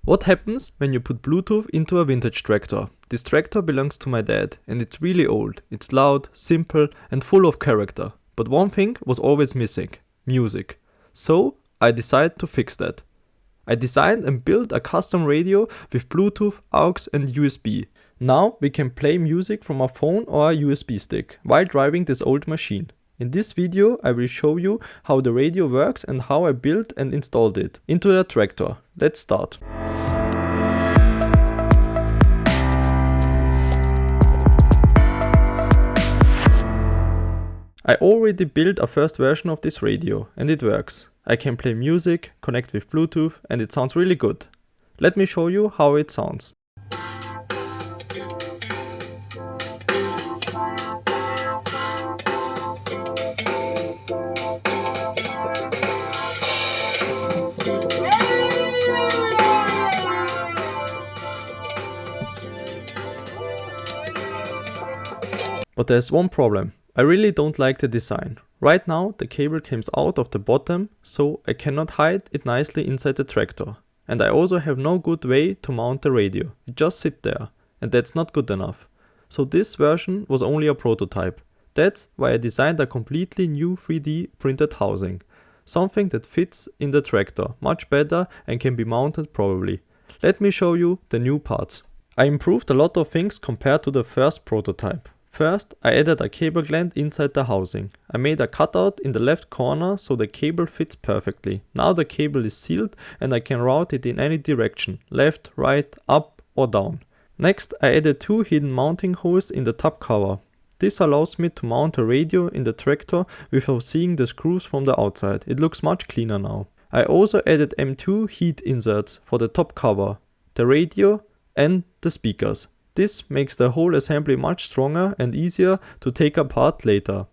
What happens when you put Bluetooth into a vintage tractor? This tractor belongs to my dad and it's really old. It's loud, simple and full of character. But one thing was always missing: music. So I decided to fix that. I designed and built a custom radio with Bluetooth, AUX and USB. Now we can play music from a phone or a USB stick while driving this old machine. In this video I will show you how the radio works and how I built and installed it into the tractor. Let's start. I already built a first version of this radio and it works. I can play music, connect with Bluetooth and it sounds really good. Let me show you how it sounds. But there's one problem. I really don't like the design. Right now the cable comes out of the bottom, so I cannot hide it nicely inside the tractor. And I also have no good way to mount the radio. It just sits there, and that's not good enough. So this version was only a prototype. That's why I designed a completely new 3D printed housing. Something that fits in the tractor much better and can be mounted properly. Let me show you the new parts. I improved a lot of things compared to the first prototype. First, I added a cable gland inside the housing. I made a cutout in the left corner so the cable fits perfectly. Now the cable is sealed and I can route it in any direction, left, right, up or down. Next, I added two hidden mounting holes in the top cover. This allows me to mount a radio in the tractor without seeing the screws from the outside. It looks much cleaner now. I also added M2 heat inserts for the top cover, the radio and the speakers. This makes the whole assembly much stronger and easier to take apart later.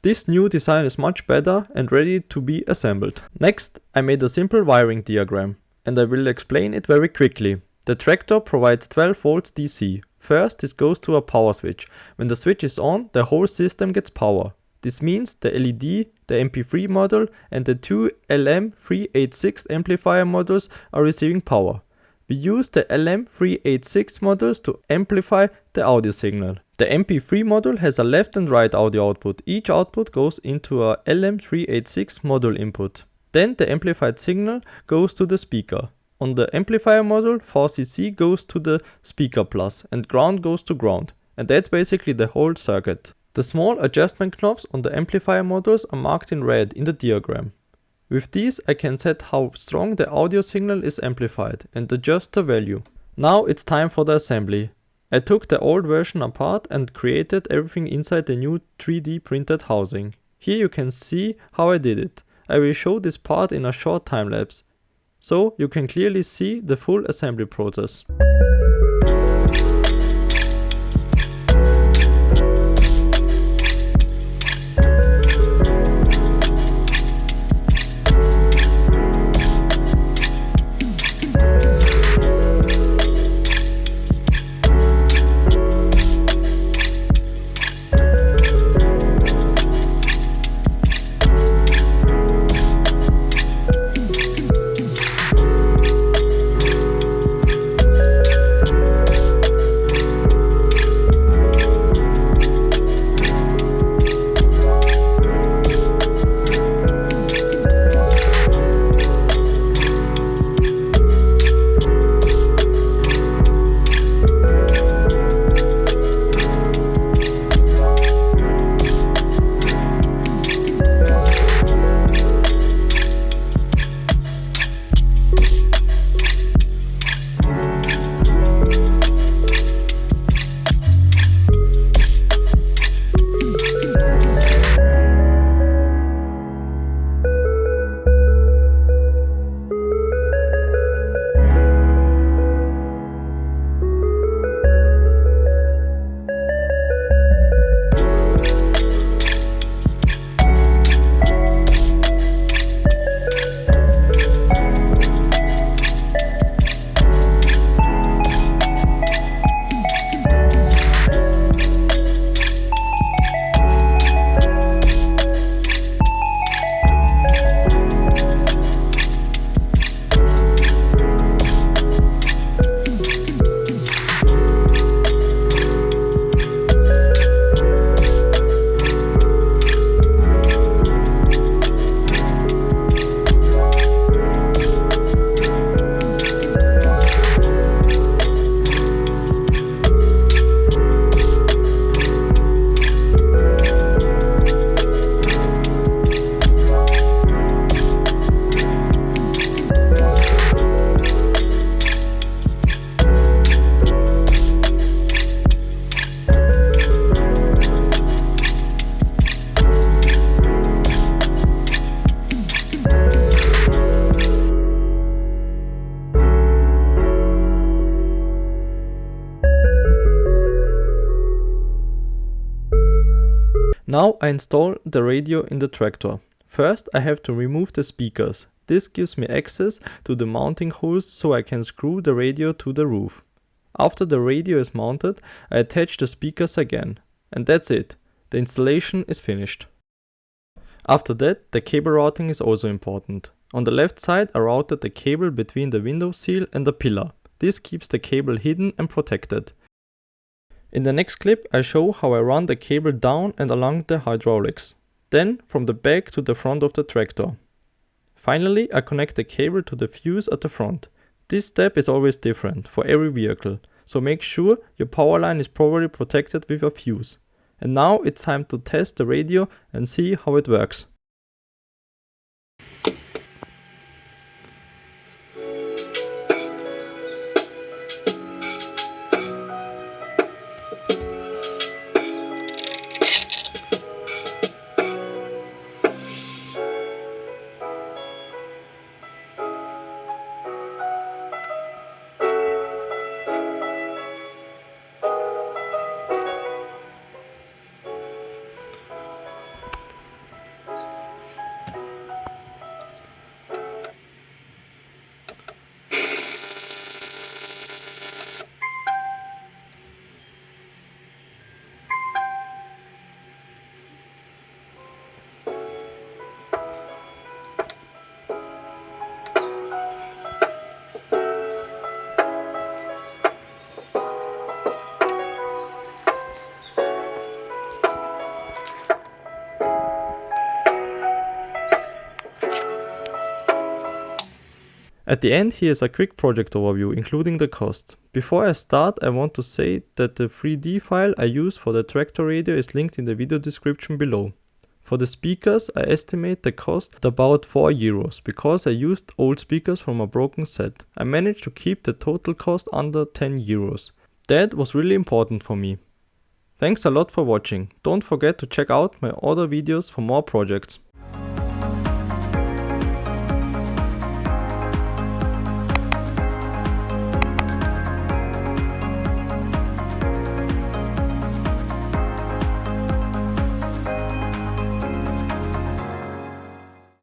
This new design is much better and ready to be assembled. Next, I made a simple wiring diagram and I will explain it very quickly. The tractor provides 12 volts DC. First, this goes to a power switch. When the switch is on, the whole system gets power. This means the LED, the MP3 module and the two LM386 amplifier modules are receiving power. We use the LM386 modules to amplify the audio signal. The MP3 module has a left and right audio output. Each output goes into a LM386 module input. Then the amplified signal goes to the speaker. On the amplifier module, 4cc goes to the speaker plus and ground goes to ground. And that's basically the whole circuit. The small adjustment knobs on the amplifier modules are marked in red in the diagram. With these I can set how strong the audio signal is amplified and adjust the value. Now it's time for the assembly. I took the old version apart and created everything inside the new 3D printed housing. Here you can see how I did it. I will show this part in a short time lapse, so you can clearly see the full assembly process. Now I install the radio in the tractor. First I have to remove the speakers. This gives me access to the mounting holes so I can screw the radio to the roof. After the radio is mounted, I attach the speakers again. And that's it. The installation is finished. After that, the cable routing is also important. On the left side I routed the cable between the window sill and the pillar. This keeps the cable hidden and protected. In the next clip I show how I run the cable down and along the hydraulics. Then from the back to the front of the tractor. Finally I connect the cable to the fuse at the front. This step is always different for every vehicle, so make sure your power line is properly protected with a fuse. And now it's time to test the radio and see how it works. At the end here is a quick project overview including the cost. Before I start I want to say that the 3D file I use for the tractor radio is linked in the video description below. For the speakers I estimate the cost at about €4 because I used old speakers from a broken set. I managed to keep the total cost under €10. That was really important for me. Thanks a lot for watching. Don't forget to check out my other videos for more projects.